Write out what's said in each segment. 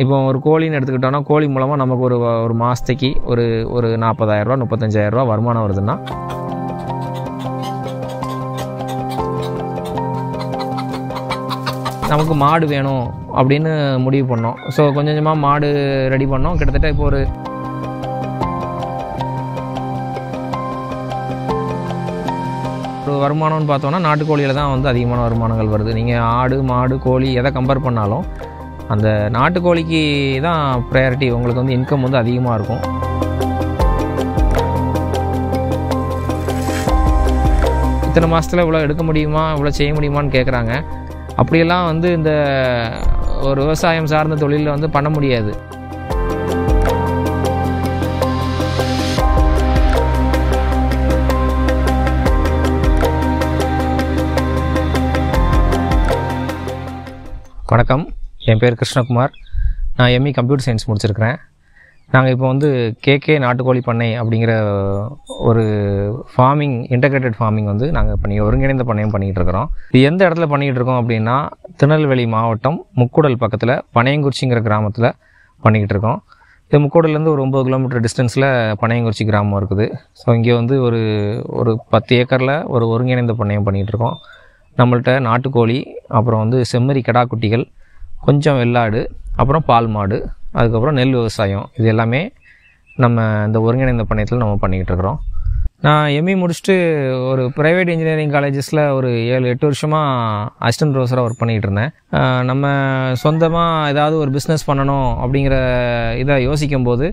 இப்போ ஒரு கோழின்னு எடுத்துக்கிட்டோம்னா கோழி மூலமாக நமக்கு ஒரு மாதத்துக்கு ஒரு 40,000 ரூபா 35,000 ரூபா வருமானம் வருதுன்னா நமக்கு மாடு வேணும் அப்படின்னு முடிவு பண்ணோம். ஸோ கொஞ்சம் கொஞ்சமாக மாடு ரெடி பண்ணோம். கிட்டத்தட்ட இப்போ ஒரு வருமானம்னு பார்த்தோன்னா நாட்டுக்கோழியில் தான் வந்து அதிகமான வருமானங்கள் வருது. நீங்கள் ஆடு மாடு கோழி எதை கம்பேர் பண்ணாலும் அந்த நாட்டுக்கோழிக்கு தான் ப்ரையாரிட்டி. உங்களுக்கு வந்து இன்கம் வந்து அதிகமாக இருக்கும். இத்தனை மாதத்தில் இவ்வளோ எடுக்க முடியுமா, இவ்வளோ செய்ய முடியுமான்னு கேட்குறாங்க. அப்படியெல்லாம் வந்து இந்த ஒரு விவசாயம் சார்ந்த தொழிலில் வந்து பண்ண முடியாது. வணக்கம், என் பேர் கிருஷ்ணகுமார். நான் எம்இ கம்ப்யூட்டர் சயின்ஸ் முடிச்சிருக்கிறேன். நாங்கள் இப்போ வந்து கேகே நாட்டுக்கோழி பண்ணை அப்படிங்கிற ஒரு ஃபார்மிங், இன்டகிரேட்டட் ஃபார்மிங் வந்து நாங்கள் ஒருங்கிணைந்த பண்ணையம் பண்ணிக்கிட்டு இருக்கிறோம். இது எந்த இடத்துல பண்ணிக்கிட்டு இருக்கோம் அப்படின்னா, திருநெல்வேலி மாவட்டம் முக்கூடல் பக்கத்தில் பனையங்குறிச்சிங்கிற கிராமத்தில் பண்ணிக்கிட்டு இருக்கோம். இது முக்கூடல்லேருந்து ஒரு 9 கிலோமீட்டர் டிஸ்டன்ஸில் பனையங்குறிச்சி கிராமம் இருக்குது. ஸோ இங்கே வந்து ஒரு 10 ஏக்கரில் ஒரு ஒருங்கிணைந்த பண்ணையம் பண்ணிக்கிட்டு இருக்கோம். நம்மள்கிட்ட நாட்டுக்கோழி, அப்புறம் வந்து செம்மறி கிடா குட்டிகள், கொஞ்சம் வெள்ளாடு, அப்புறம் பால் மாடு, அதுக்கப்புறம் நெல் விவசாயம், இது எல்லாமே நம்ம இந்த ஒருங்கிணைந்த பண்ணையத்தில் நம்ம பண்ணிக்கிட்டு இருக்கிறோம். நான் எம்இ முடிச்சுட்டு ஒரு ப்ரைவேட் இன்ஜினியரிங் காலேஜஸில் ஒரு 7-8 வருஷமாக அசிஸ்டன்ட் ப்ரொஃபஸராக ஒர்க் பண்ணிகிட்டு இருந்தேன். நம்ம சொந்தமாக ஏதாவது ஒரு பிஸ்னஸ் பண்ணணும் அப்படிங்கிற இதை யோசிக்கும் போது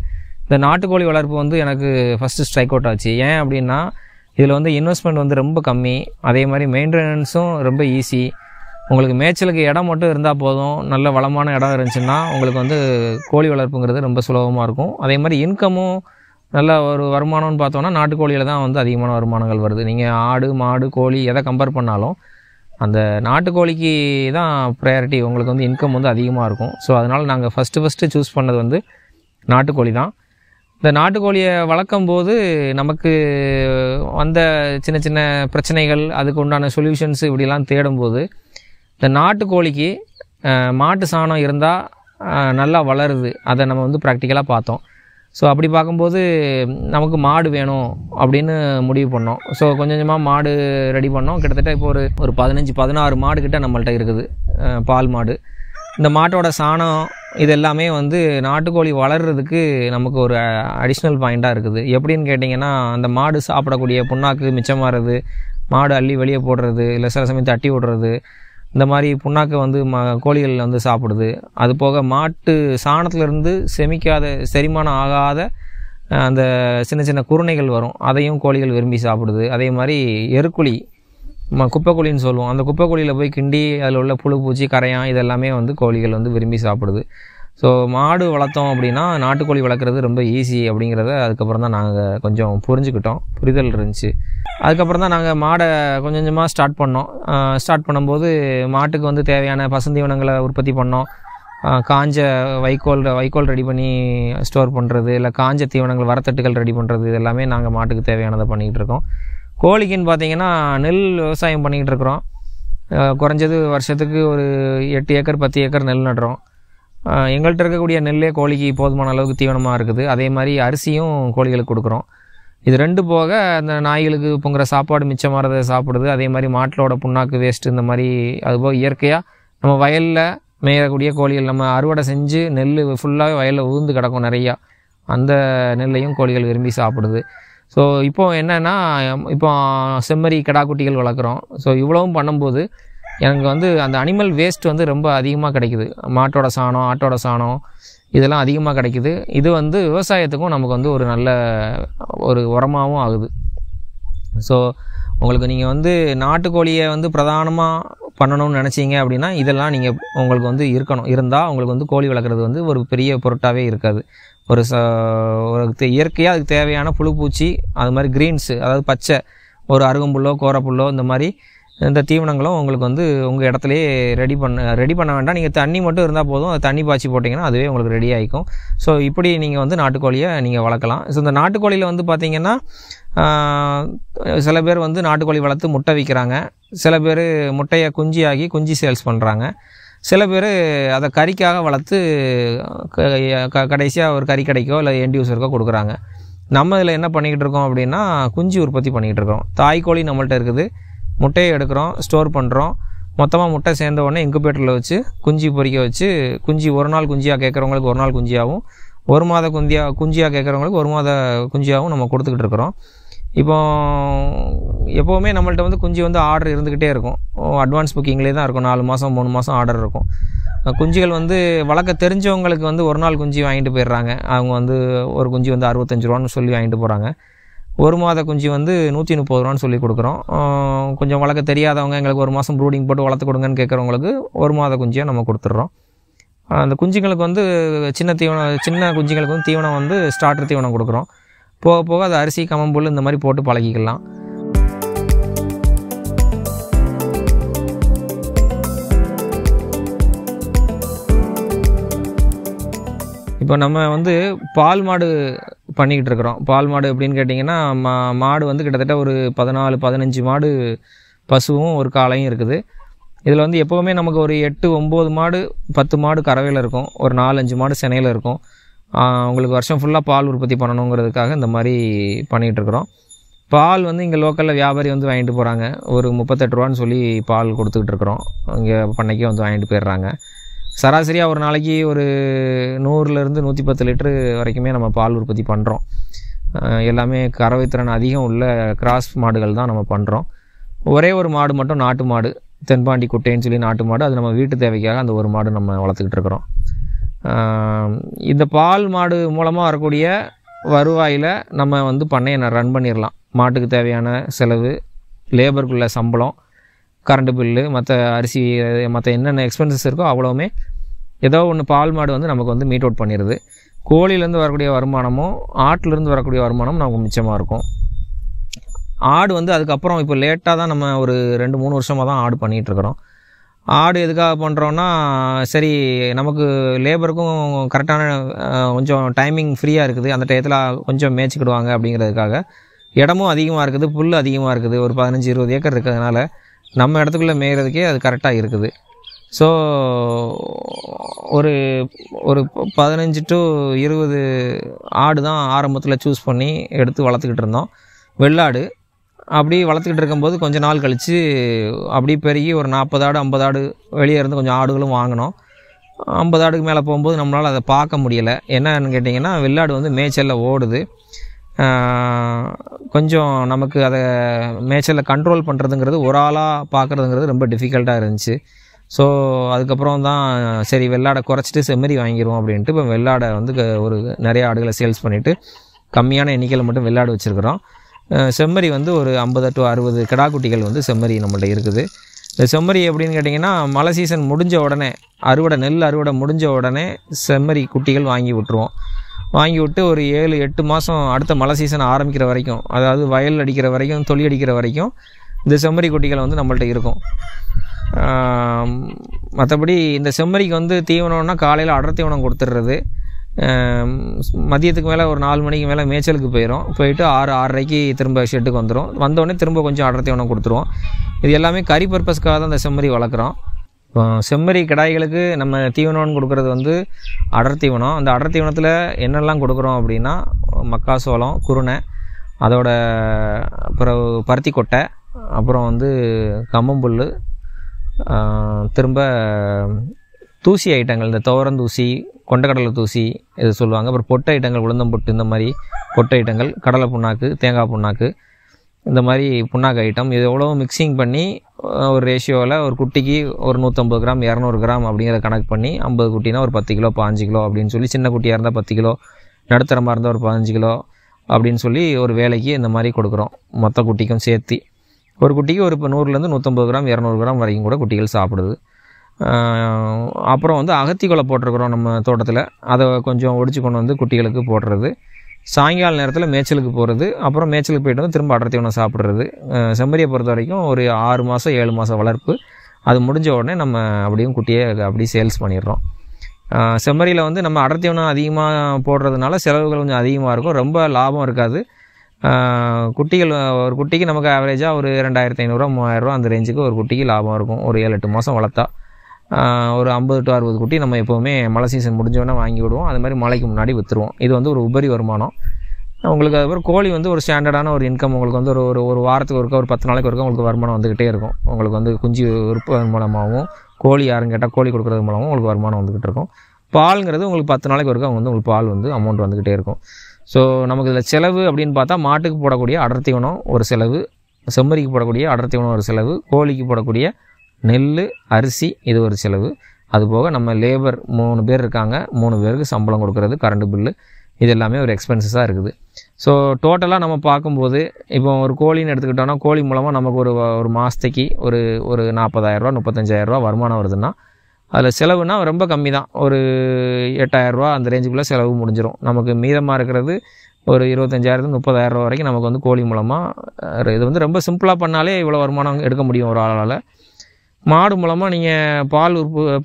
இந்த நாட்டுக்கோழி வளர்ப்பு வந்து எனக்கு ஃபஸ்ட்டு ஸ்ட்ரைக் அவுட் ஆச்சு. ஏன் அப்படின்னா, இதில் வந்து இன்வெஸ்ட்மெண்ட் வந்து ரொம்ப கம்மி, அதே மாதிரி மெயின்டெனன்ஸும் ரொம்ப ஈஸி. உங்களுக்கு மேய்ச்சலுக்கு இடம் மட்டும் இருந்தால் போதும், நல்ல வளமான இடம் இருந்துச்சுன்னா உங்களுக்கு வந்து கோழி வளர்ப்புங்கிறது ரொம்ப சுலபமாக இருக்கும். அதே மாதிரி இன்கமும் நல்ல ஒரு வருமானம்னு பார்த்தோன்னா நாட்டுக்கோழியில் தான் வந்து அதிகமான வருமானங்கள் வருது. நீங்கள் ஆடு மாடு கோழி எதை கம்பேர் பண்ணாலும் அந்த நாட்டுக்கோழிக்கு தான் ப்ரையாரிட்டி. உங்களுக்கு வந்து இன்கம் வந்து அதிகமாக இருக்கும். ஸோ அதனால் நாங்கள் ஃபஸ்ட்டு சூஸ் பண்ணது வந்து நாட்டுக்கோழி தான். இந்த நாட்டுக்கோழியை வளர்க்கும் போது நமக்கு வந்த சின்ன சின்ன பிரச்சனைகள், அதுக்கு உண்டான சொல்யூஷன்ஸ் இப்படிலாம் தேடும்போது இந்த நாட்டுக்கோழிக்கு மாட்டு சாணம் இருந்தால் நல்லா வளருது. அதை நம்ம வந்து ப்ராக்டிக்கலாக பார்த்தோம். ஸோ அப்படி பார்க்கும்போது நமக்கு மாடு வேணும் அப்படின்னு முடிவு பண்ணோம். ஸோ கொஞ்சம் கொஞ்சமாக மாடு ரெடி பண்ணோம். கிட்டத்தட்ட இப்போ ஒரு 15-16 மாடு கிட்ட நம்மள்ட்ட இருக்குது, பால் மாடு. இந்த மாட்டோட சாணம் இது எல்லாமே வந்து நாட்டுக்கோழி வளர்கிறதுக்கு நமக்கு ஒரு அடிஷ்னல் பாயிண்ட்டாக இருக்குது. எப்படின்னு கேட்டிங்கன்னா, அந்த மாடு சாப்பிடக்கூடிய புண்ணாக்கு மிச்சமாகிறது, மாடு அள்ளி வெளியே போடுறது, இல்லை சில சமயம் தட்டி விடுறது, இந்த மாதிரி புண்ணாக்கு வந்து கோழிகள் வந்து சாப்பிடுது. அது போக மாட்டு சாணத்திலிருந்து செரிமானம் ஆகாத அந்த சின்ன சின்ன குருணைகள் வரும், அதையும் கோழிகள் விரும்பி சாப்பிடுது. அதே மாதிரி எருக்குழி, குப்பைக்குழின்னு சொல்லுவோம், அந்த குப்பைக்குழியில் போய் கிண்டி அதில் உள்ள புழு பூச்சி கரையான் இதெல்லாமே வந்து கோழிகள் வந்து விரும்பி சாப்பிடுது. ஸோ மாடு வளர்த்தோம் அப்படின்னா நாட்டுக்கோழி வளர்க்குறது ரொம்ப ஈஸி அப்படிங்கிறத அதுக்கப்புறம் தான் நாங்கள் கொஞ்சம் புரிதல் இருந்துச்சு. அதுக்கப்புறம் தான் நாங்கள் மாடை கொஞ்சம் கொஞ்சமாக ஸ்டார்ட் பண்ணும்போது மாட்டுக்கு வந்து தேவையான பசுந்தீவனங்களை உற்பத்தி பண்ணோம். காஞ்ச வைக்கோல் ரெடி பண்ணி ஸ்டோர் பண்ணுறது, இல்லை காஞ்ச தீவனங்கள் வரத்தட்டுகள் ரெடி பண்ணுறது, இது எல்லாமே நாங்கள் மாட்டுக்கு தேவையானதை பண்ணிக்கிட்டு இருக்கோம். கோழிக்குன்னு பார்த்தீங்கன்னா நெல் விவசாயம் பண்ணிக்கிட்டு இருக்கிறோம். குறைஞ்சது வருஷத்துக்கு ஒரு 8 ஏக்கர் 10 ஏக்கர் நெல் நடுறோம். எங்கள்கிட்ட இருக்கக்கூடிய நெல்லே கோழிக்கு போதுமான அளவுக்கு தீவனமாக இருக்குது. அதே மாதிரி அரிசியும் கோழிகளுக்கு கொடுக்குறோம். இது ரெண்டு போக அந்த நாய்களுக்கு பொங்குற சாப்பாடு மிச்சமாகிறத சாப்பிடுது. அதே மாதிரி மாட்டிலோட புண்ணாக்கு வேஸ்ட்டு, இந்த மாதிரி அதுபோக இயற்கையாக நம்ம வயலில் மேயக்கூடிய கோழிகள், நம்ம அறுவடை செஞ்சு நெல் ஃபுல்லாகவே வயலில் உதிர்ந்து கிடக்கும் நிறையா, அந்த நெல்லையும் கோழிகள் விரும்பி சாப்பிடுது. ஸோ இப்போது என்னென்னா, இப்போ செம்மறி கிடா குட்டிகள் வளர்க்குறோம். ஸோ இவ்வளவும் பண்ணும்போது எனக்கு வந்து அந்த அனிமல் வேஸ்ட் வந்து ரொம்ப அதிகமாக கிடைக்குது. மாட்டோட சாணம், ஆட்டோட சாணம் இதெல்லாம் அதிகமாக கிடைக்குது. இது வந்து விவசாயத்துக்கும் நமக்கு வந்து ஒரு நல்ல ஒரு உரமாகவும் ஆகுது. ஸோ உங்களுக்கு நீங்கள் வந்து நாட்டுக்கோழியை வந்து பிரதானமாக பண்ணணும்னு நினச்சிங்க அப்படின்னா இதெல்லாம் நீங்கள் உங்களுக்கு வந்து இருந்தால் உங்களுக்கு வந்து கோழி வளர்க்குறது வந்து ஒரு பெரிய பொருட்டாகவே இருக்காது. ஒரு இயற்கையாக அதுக்கு தேவையான புழு பூச்சி, அது மாதிரி க்ரீன்ஸு, அதாவது பச்சை, ஒரு அருகம்புல்லோ கோரப்புல்லோ, இந்த மாதிரி இந்த தீவனங்களும் உங்களுக்கு வந்து உங்கள் இடத்துலையே ரெடி பண்ண வேண்டாம். நீங்கள் தண்ணி மட்டும் இருந்தால் போதும், அது தண்ணி பாய்ச்சி போட்டிங்கன்னா அதுவே உங்களுக்கு ரெடி ஆகிக்கும். ஸோ இப்படி நீங்கள் வந்து நாட்டுக்கோழியை நீங்கள் வளர்க்கலாம். ஸோ இந்த நாட்டுக்கோழியில் வந்து பார்த்திங்கன்னா சில பேர் வந்து நாட்டுக்கோழி வளர்த்து முட்டை விற்கிறாங்க. சில பேர் முட்டையை குஞ்சு சேல்ஸ் பண்ணுறாங்க. சில பேர் அதை கறிக்காக வளர்த்து கடைசியாக ஒரு கறி கடைக்கோ இல்லை எண்ட் யூஸருக்கோ கொடுக்குறாங்க. நம்ம இதில் என்ன பண்ணிக்கிட்டு இருக்கோம் அப்படின்னா குஞ்சு உற்பத்தி பண்ணிக்கிட்டு இருக்கோம். தாய்க்கோழி நம்மள்ட்ட இருக்குது, முட்டையை எடுக்கிறோம், ஸ்டோர் பண்ணுறோம். மொத்தமாக முட்டை சேர்ந்த உடனே இன்குபேட்டரில் வச்சு குஞ்சு பொறிக்க வச்சு குஞ்சு ஒரு நாள் குஞ்சியாக கேட்குறவங்களுக்கு ஒரு நாள் குஞ்சியாகவும், ஒரு மாத குஞ்சியாக கேட்குறவங்களுக்கு ஒரு மாத குஞ்சியாகவும் நம்ம கொடுத்துக்கிட்டு இருக்கிறோம். இப்போ எப்போவுமே நம்மள்ட்ட வந்து குஞ்சு வந்து ஆர்டர் இருந்துக்கிட்டே இருக்கும். அட்வான்ஸ் புக்கிங்லேயே தான் இருக்கும். 4 மாதம் 3 மாதம் ஆர்டர் இருக்கும். குஞ்சுகள் வந்து வளர்க்க தெரிஞ்சவங்களுக்கு வந்து ஒரு நாள் குஞ்சு வாங்கிட்டு போயிடுறாங்க. அவங்க வந்து ஒரு குஞ்சு வந்து 65 ரூபான்னு சொல்லி வாங்கிட்டு போகிறாங்க. ஒரு மாத குஞ்சு வந்து 130 ரூபான்னு சொல்லி கொடுக்குறோம். கொஞ்சம் வளர்க்க தெரியாதவங்க எங்களுக்கு ஒரு மாதம் ப்ரூடிங் போட்டு வளர்த்து கொடுங்கன்னு கேட்குறவங்களுக்கு ஒரு மாத குஞ்சியாக நம்ம கொடுத்துட்றோம். அந்த குஞ்சுங்களுக்கு வந்து சின்ன குஞ்சுங்களுக்கு வந்து தீவனம் வந்து ஸ்டார்டர் தீவனம் கொடுக்குறோம். போக போக அது அரிசி கம்மம்புல் இந்த மாதிரி போட்டு பழகிக்கலாம். இப்போ நம்ம வந்து பால் மாடு பண்ணிக்கிட்டு இருக்கிறோம். பால் மாடு எப்படின்னு கேட்டிங்கன்னா மாடு வந்து கிட்டத்தட்ட ஒரு 14-15 மாடு பசுவும் ஒரு காளையும் இருக்குது. இதில் வந்து எப்போவுமே நமக்கு ஒரு 8-9 மாடு 10 மாடு கறவையில் இருக்கும், ஒரு 4-5 மாடு சினையில் இருக்கும். உங்களுக்கு வருஷம் ஃபுல்லாக பால் உற்பத்தி பண்ணணுங்கிறதுக்காக இந்த மாதிரி பண்ணிகிட்ருக்குறோம். பால் வந்து இங்கே லோக்கலில் வியாபாரி வந்து வாங்கிட்டு போகிறாங்க. ஒரு 38 ரூபான்னு சொல்லி பால் கொடுத்துக்கிட்டு இருக்கிறோம். இங்கே பண்ணைக்கே வந்து வாங்கிட்டு போயிடுறாங்க. சராசரியாக ஒரு நாளைக்கு ஒரு 100-110 லிட்டரு வரைக்குமே நம்ம பால் உற்பத்தி பண்ணுறோம். எல்லாமே கறவைத்திறன் அதிகம் உள்ள கிராஸ் மாடுகள் தான் நம்ம பண்ணுறோம். ஒரே ஒரு மாடு மட்டும் நாட்டு மாடு, தென்பாண்டி குட்டைன்னு சொல்லி நாட்டு மாடு, அது நம்ம வீட்டு தேவைக்காக அந்த ஒரு மாடு நம்ம வளர்த்துக்கிட்டு இருக்கிறோம். இந்த பால் மாடு மூலமாக வரக்கூடிய வருவாயில் நம்ம வந்து பண்ணையை ரன் பண்ணிடலாம். மாட்டுக்கு தேவையான செலவு, லேபருக்குள்ள சம்பளம், கரண்ட் பில்லு, மற்ற அரிசி, மற்ற என்னென்ன எக்ஸ்பென்சஸ் இருக்கோ அவ்வளோவுமே ஏதோ ஒன்று பால் மாடு வந்து நமக்கு வந்து மீட் அவுட் பண்ணிடுது. கோழிலேருந்து வரக்கூடிய வருமானமும் ஆட்டிலேருந்து வரக்கூடிய வருமானம் நமக்கு மிச்சமாக இருக்கும். ஆடு வந்து அதுக்கப்புறம் இப்போ லேட்டாக தான் நம்ம ஒரு 2-3 வருஷமாக தான் ஆடு பண்ணிகிட்ருக்குறோம். ஆடு எதுக்காக பண்ணுறோன்னா, சரி நமக்கு லேபருக்கும் கரெக்டான கொஞ்சம் டைமிங் ஃப்ரீயாக இருக்குது, அந்த டயத்தில் கொஞ்சம் மேய்ச்சிக்கிடுவாங்க அப்படிங்கிறதுக்காக. இடமும் அதிகமாக இருக்குது, புல் அதிகமாக இருக்குது, ஒரு 15-20 ஏக்கர் இருக்கிறதுனால நம்ம இடத்துக்குள்ளே மேய்கிறதுக்கே அது கரெக்டாக இருக்குது. ஸோ ஒரு 15-20 ஆடு தான் ஆரம்பத்தில் சூஸ் பண்ணி எடுத்து வளர்த்துக்கிட்டு இருந்தோம். வெள்ளாடு அப்படி வளர்த்துக்கிட்டு இருக்கும்போது கொஞ்ச நாள் கழித்து அப்படி பெருகி ஒரு 40 ஆடு 50 ஆடு வெளியே இருந்து கொஞ்சம் ஆடுகளும் வாங்கினோம். 50 ஆடுக்கு மேலே போகும்போது நம்மளால் அதை பார்க்க முடியலை. என்னன்னு கேட்டிங்கன்னா, வெள்ளாடு வந்து மேய்ச்சலில் ஓடுது. கொஞ்சம் நமக்கு அதை மேய்ச்சலில் கண்ட்ரோல் பண்ணுறதுங்கிறது ஒரு ஆளாக பார்க்குறதுங்கிறது ரொம்ப டிஃபிகல்ட்டாக இருந்துச்சு. ஸோ அதுக்கப்புறம் தான் சரி வெள்ளாடை குறைச்சிட்டு செம்மறி வாங்கிடுவோம் அப்படின்ட்டு இப்போ வெள்ளாடை வந்து ஒரு நிறைய ஆடுகளை சேல்ஸ் பண்ணிவிட்டு கம்மியான எண்ணிக்கையில் மட்டும் வெள்ளாடு வச்சுருக்கிறோம். செம்மறி வந்து ஒரு 50-60 கிடா குட்டிகள் வந்து செம்மறி நம்மள்ட்ட இருக்குது. இந்த செம்மறி எப்படின்னு கேட்டிங்கன்னா, மழை சீசன் முடிஞ்ச உடனே நெல் அறுவடை முடிஞ்ச உடனே செம்மறி குட்டிகள் வாங்கி விட்டுருவோம். வாங்கி விட்டு ஒரு 7-8 மாதம் அடுத்த மழை சீசன் ஆரம்பிக்கிற வரைக்கும், அதாவது வயல் அடிக்கிற வரைக்கும், தொலி அடிக்கிற வரைக்கும் இந்த செம்மறி குட்டிகள் வந்து நம்மள்ட்ட இருக்கும். மற்றபடி இந்த செம்மறிக்கு வந்து தீவனம்னா காலையில் அடர் தீவனம் கொடுத்துட்றது. மதியத்துக்கு மேலே ஒரு 4 மணிக்கு மேலே மேய்ச்சலுக்கு போயிட்டு 6-6:30க்கு திரும்ப ஷெட்டுக்கு வந்துடும். வந்தோடனே திரும்ப கொஞ்சம் அடர் தீவனம் கொடுத்துருவோம். இது எல்லாமே கறி பர்பஸ்க்காக தான் இந்த செம்மறி வளர்க்குறோம். செம்மறி கிடாய்களுக்கு நம்ம தீவனம்னு கொடுக்குறது வந்து அடர் தீவனம். அந்த அடர் தீவனத்தில் என்னெல்லாம் கொடுக்குறோம் அப்படின்னா, மக்காசோளம், குருணை, அதோட அப்புறம் பருத்தி கொட்டை, அப்புறம் வந்து கம்மம்புல், திரும்ப தூசி ஐட்டங்கள், இந்த துவரந்தூசி, கொண்டக்கடலை தூசி இது சொல்லுவாங்க. அப்புறம் பொட்டு ஐட்டங்கள், உளுந்தம்பொட்டு, இந்த மாதிரி பொட்டு ஐட்டங்கள், கடலை புண்ணாக்கு, தேங்காய் புண்ணாக்கு, இந்த மாதிரி புண்ணாக்கு ஐட்டம், இது எவ்வளோ மிக்சிங் பண்ணி ஒரு ரேஷியோவில் ஒரு குட்டிக்கு ஒரு 150 கிராம் 200 கிராம் அப்படிங்கிற கணக்கு பண்ணி, 50 குட்டினா ஒரு 10 கிலோ 15 கிலோ அப்படின்னு சொல்லி, சின்ன குட்டியாக இருந்தால் 10 கிலோ, நடுத்தரமாக இருந்தால் ஒரு 15 கிலோ அப்படின்னு சொல்லி ஒரு வேலைக்கு இந்த மாதிரி கொடுக்குறோம். மொத்த குட்டிக்கும் சேர்த்து ஒரு குட்டிக்கு ஒரு 100-150 கிராம் 200 கிராம் வரைக்கும் கூட குட்டிகள் சாப்பிடுது. அப்புறம் வந்து அகத்தி கொலை போட்டிருக்கிறோம் நம்ம தோட்டத்தில். அதை கொஞ்சம் ஒடிச்சு கொண்டு வந்து குட்டிகளுக்கு போடுறது. சாயங்கால நேரத்தில் மேய்ச்சலுக்கு போகிறது. அப்புறம் மேய்ச்சலுக்கு போய்ட்டு வந்து திரும்ப அடர் தீவனம் சாப்பிட்றது. செம்மறியை பொறுத்த வரைக்கும் ஒரு 6 மாதம் 7 மாதம் வளர்ப்பு. அது முடிஞ்ச உடனே நம்ம அப்படியும் குட்டியை அப்படியே சேல்ஸ் பண்ணிடுறோம். செம்மறியில் வந்து நம்ம அடர் தீவனம் அதிகமாக போடுறதுனால செலவுகள் கொஞ்சம் அதிகமாக இருக்கும், ரொம்ப லாபம் இருக்காது. குட்டிகள் ஒரு குட்டிக்கு நமக்கு ஆவரேஜாக ஒரு 2500-3000 அந்த ரேஞ்சுக்கு ஒரு குட்டிக்கு லாபம் இருக்கும். ஒரு 7-8 மாதம் வளர்த்தா ஒரு 50 to 60 குட்டி நம்ம எப்போவுமே மழை சீசன் முடிஞ்சோடனே வாங்கி விடுவோம். அது மாதிரி மழைக்கு முன்னாடி விற்றுருவோம். இது வந்து ஒரு உபரி வருமானம். உங்களுக்கு அதுக்கப்புறம் கோழி வந்து ஒரு ஸ்டாண்டர்டான ஒரு இன்கம். உங்களுக்கு வந்து ஒரு வாரத்துக்கு ஒருக்கா, ஒரு 10 நாளைக்கு ஒருக்கா உங்களுக்கு வருமானம் வந்துக்கிட்டே இருக்கும். உங்களுக்கு வந்து குஞ்சு விற்பதன் மூலமாகவும், கோழி யாரும் கேட்டால் கோழி கொடுக்குறது மூலமாகவும் உங்களுக்கு வருமானம் வந்துக்கிட்டு இருக்கும். பால்ங்கிறது உங்களுக்கு 10 நாளைக்கு ஒருக்கா வந்து உங்களுக்கு பால் வந்து அமௌண்ட் வந்துக்கிட்டே இருக்கும். ஸோ நமக்கு இதில் செலவு அப்படின்னு பார்த்தா, மாட்டுக்கு போடக்கூடிய அடர்த்தி உணவு ஒரு செலவு, செம்மறிக்கு போடக்கூடிய அடர்த்தி உணவு ஒரு செலவு, கோழிக்கு போடக்கூடிய நெல், அரிசி இது ஒரு செலவு. அதுபோக நம்ம லேபர் 3 பேர் இருக்காங்க, 3 பேருக்கு சம்பளம் கொடுக்குறது, கரண்ட் பில்லு, இது எல்லாமே ஒரு எக்ஸ்பென்சஸாக இருக்குது. ஸோ டோட்டலாக நம்ம பார்க்கும்போது இப்போ ஒரு கோழின்னு எடுத்துக்கிட்டோன்னா, கோழி மூலமாக நமக்கு ஒரு மாதத்துக்கு ஒரு 40,000 35,000 வருமானம் வருதுன்னா, அதில் செலவுனா ரொம்ப கம்மி தான். ஒரு 8,000 அந்த ரேஞ்சுக்குள்ளே செலவு முடிஞ்சிடும். நமக்கு மீதமாக இருக்கிறது ஒரு 25,000 30,000 வரைக்கும் நமக்கு வந்து கோழி மூலமாக. இது வந்து ரொம்ப சிம்பிளாக பண்ணாலே இவ்வளோ வருமானம் எடுக்க முடியும் ஒரு ஆளால். மாடு மூலமாக நீங்கள்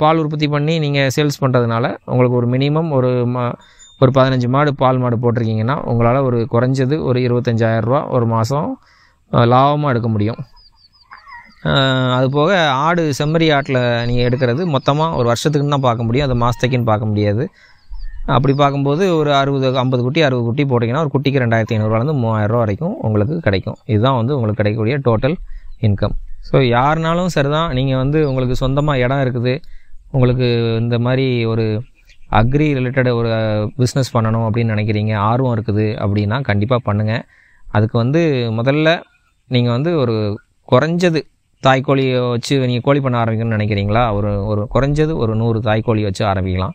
பால் உற்பத்தி பண்ணி நீங்கள் சேல்ஸ் பண்ணுறதுனால உங்களுக்கு ஒரு மினிமம் ஒரு 15 மாடு பால் மாடு போட்டிருக்கீங்கன்னா உங்களால் ஒரு குறைஞ்சது ஒரு 25,000 ஒரு மாதம் லாபமாக எடுக்க முடியும். அதுபோக ஆடு, செம்மறி ஆட்டில் நீங்கள் எடுக்கிறது மொத்தமாக ஒரு வருஷத்துக்குன்னு தான் பார்க்க முடியும், அது மாதத்துக்குன்னு பார்க்க முடியாது. அப்படி பார்க்கும்போது ஒரு 50 குட்டி 60 குட்டி போட்டிங்கன்னா ஒரு குட்டிக்கு 2,500 3,000 வரைக்கும் உங்களுக்கு கிடைக்கும். இதுதான் வந்து உங்களுக்கு கிடைக்கக்கூடிய டோட்டல் இன்கம். ஸோ யாருனாலும் சரி தான், நீங்கள் வந்து உங்களுக்கு சொந்தமாக இடம் இருக்குது, உங்களுக்கு இந்த மாதிரி ஒரு அக்ரி ரிலேட்டட் ஒரு பிஸ்னஸ் பண்ணணும் அப்படின்னு நினைக்கிறீங்க, ஆர்வம் இருக்குது அப்படின்னா கண்டிப்பாக பண்ணுங்கள். அதுக்கு வந்து முதல்ல நீங்கள் வந்து ஒரு குறைஞ்சது தாய்க்கோழியை வச்சு நீங்கள் கோழி பண்ண ஆரம்பிக்கணும்னு நினைக்கிறீங்களா, ஒரு குறைஞ்சது ஒரு 100 தாய்க்கோழி வச்சு ஆரம்பிக்கலாம்.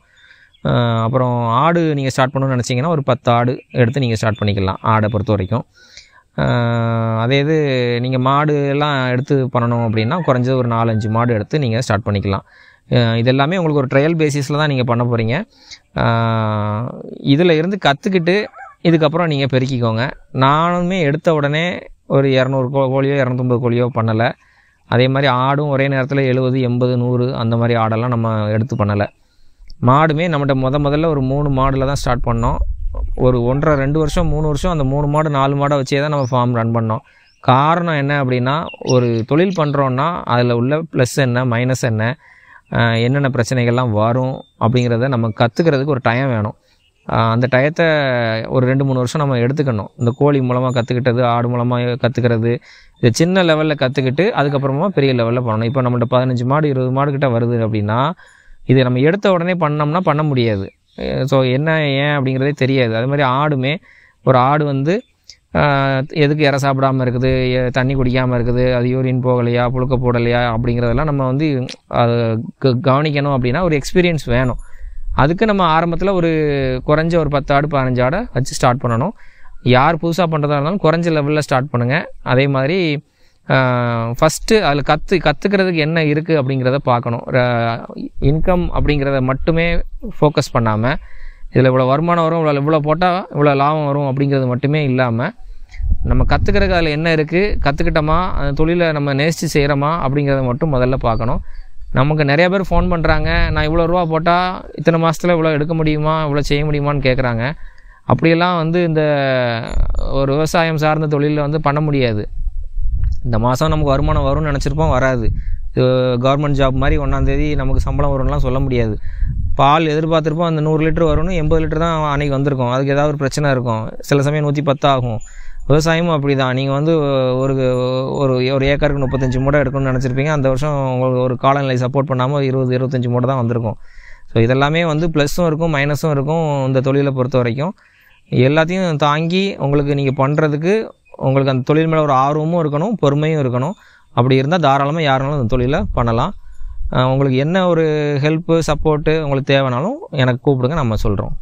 அப்புறம் ஆடு நீங்கள் ஸ்டார்ட் பண்ணணும்னு நினச்சிங்கன்னா ஒரு 10 ஆடு எடுத்து நீங்கள் ஸ்டார்ட் பண்ணிக்கலாம் ஆடை பொறுத்த வரைக்கும். அதே இது நீங்கள் மாடு எல்லாம் எடுத்து பண்ணணும் அப்படின்னா குறைஞ்சது ஒரு 4-5 மாடு எடுத்து நீங்கள் ஸ்டார்ட் பண்ணிக்கலாம். இதெல்லாமே உங்களுக்கு ஒரு ட்ரையல் பேசிஸில் தான் நீங்கள் பண்ண போகிறீங்க. இதில் இருந்து கற்றுக்கிட்டு இதுக்கப்புறம் நீங்கள் பெருக்கிக்கோங்க. நானுமே எடுத்த உடனே ஒரு 200 கோழியோ 250 கோழியோ பண்ணலை. அதே மாதிரி ஆடும் ஒரே நேரத்தில் 70 80 100 அந்த மாதிரி ஆடெல்லாம் நம்ம எடுத்து பண்ணலை. மாடுமே நம்மகிட்ட முதல்ல ஒரு 3 மாடில் தான் ஸ்டார்ட் பண்ணோம். ஒரு 1.5 2 வருஷம் 3 வருஷம் அந்த 3 மாடு 4 மாடை வச்சே தான் நம்ம ஃபார்ம் ரன் பண்ணோம். காரணம் என்ன அப்படின்னா, ஒரு தொழில் பண்ணுறோன்னா அதில் உள்ள ப்ளஸ் என்ன மைனஸ் என்ன, என்னென்ன பிரச்சனைகள்லாம் வரும் அப்படிங்கிறத நம்ம கற்றுக்கிறதுக்கு ஒரு டைம் வேணும். அந்த டயத்தை ஒரு 2-3 வருஷம் நம்ம எடுத்துக்கணும். இந்த கோழி மூலமாக கற்றுக்கிட்டது, ஆடு மூலமாக கற்றுக்கிறது, இது சின்ன லெவலில் கற்றுக்கிட்டு அதுக்கப்புறமா பெரிய லெவலில் பண்ணணும். இப்போ நம்மள்ட்ட 15 மாடு 20 மாடு கிட்ட வருது அப்படின்னா, இதை நம்ம எடுத்த உடனே பண்ணோம்னா பண்ண முடியாது. ஸோ என்ன ஏன் அப்படிங்கிறதே தெரியாது. அது மாதிரி ஆடுமே, ஒரு ஆடு வந்து எதுக்கு இறை சாப்பிடாமல் இருக்குது, தண்ணி குடிக்காமல் இருக்குது, அது யூரின் போகலையா, புழுக்க போடலையா அப்படிங்கிறதெல்லாம் நம்ம வந்து அதை கவனிக்கணும். அப்படின்னா ஒரு எக்ஸ்பீரியன்ஸ் வேணும். அதுக்கு நம்ம ஆரம்பத்தில் ஒரு குறைஞ்ச ஒரு 10 ஆடு 15 ஆடை வச்சு ஸ்டார்ட் பண்ணணும். யார் புதுசாக பண்ணுறதா இருந்தாலும் குறைஞ்ச லெவலில் ஸ்டார்ட் பண்ணுங்கள். அதே மாதிரி ஃபஸ்ட்டு அதில் கற்றுக்கிறதுக்கு என்ன இருக்குது அப்படிங்கிறத பார்க்கணும். இன்கம் அப்படிங்கிறத மட்டுமே ஃபோக்கஸ் பண்ணாமல், இதில் இவ்வளோ வருமானம் வரும், இவ்வளோ போட்டால் இவ்வளோ லாபம் வரும் அப்படிங்கிறது மட்டுமே இல்லாமல், நம்ம கற்றுக்கிறதுக்கு அதில் என்ன இருக்குது, கற்றுக்கிட்டோமா, அந்த தொழிலை நம்ம நேசித்து செய்கிறோமா அப்படிங்கிறத மட்டும் முதல்ல பார்க்கணும். நமக்கு நிறைய பேர் ஃபோன் பண்ணுறாங்க, நான் இவ்வளோ ரூபா போட்டால் இத்தனை மாதத்தில் இவ்வளோ எடுக்க முடியுமா, இவ்வளோ செய்ய முடியுமான்னு கேட்குறாங்க. அப்படியெல்லாம் வந்து இந்த ஒரு விவசாயம் சார்ந்த தொழிலில் வந்து பண்ண முடியாது. இந்த மாதம் நமக்கு வருமானம் வரும்னு நினச்சிருப்போம், வராது. இது கவர்மெண்ட் ஜாப் மாதிரி 1ஆம் தேதி நமக்கு சம்பளம் வரும்லாம் சொல்ல முடியாது. பால் எதிர்பார்த்துருப்போம், அந்த 100 லிட்டர் வரும்னு 80 லிட்டர் தான் அன்றைக்கி வந்திருக்கும். அதுக்கு ஏதாவது ஒரு பிரச்சனை இருக்கும், சில சமயம் 110 ஆகும். விவசாயமும் அப்படி தான். நீங்கள் வந்து ஒரு ஏக்கருக்கு 35 மூட்டை எடுக்கணும்னு நினச்சிருப்பீங்க, அந்த வருஷம் உங்களுக்கு ஒரு காலநிலை சப்போர்ட் பண்ணாமல் 20-25 மூட்டை தான் வந்திருக்கும். ஸோ இதெல்லாமே வந்து ப்ளஸ்ஸும் இருக்கும் மைனஸும் இருக்கும். இந்த தொழிலை பொறுத்த வரைக்கும் எல்லாத்தையும் தாங்கி உங்களுக்கு நீங்கள் பண்ணுறதுக்கு உங்களுக்கு அந்த தொழில் மேலே ஒரு ஆர்வமும் இருக்கணும், பொறுமையும் இருக்கணும். அப்படி இருந்தால் தாராளமாக யாருனாலும் அந்த தொழிலை பண்ணலாம். உங்களுக்கு என்ன ஒரு ஹெல்ப்பு சப்போர்ட்டு உங்களுக்கு தேவைனாலும் எனக்கு கூப்பிடுங்க, நம்ம சொல்கிறோம்.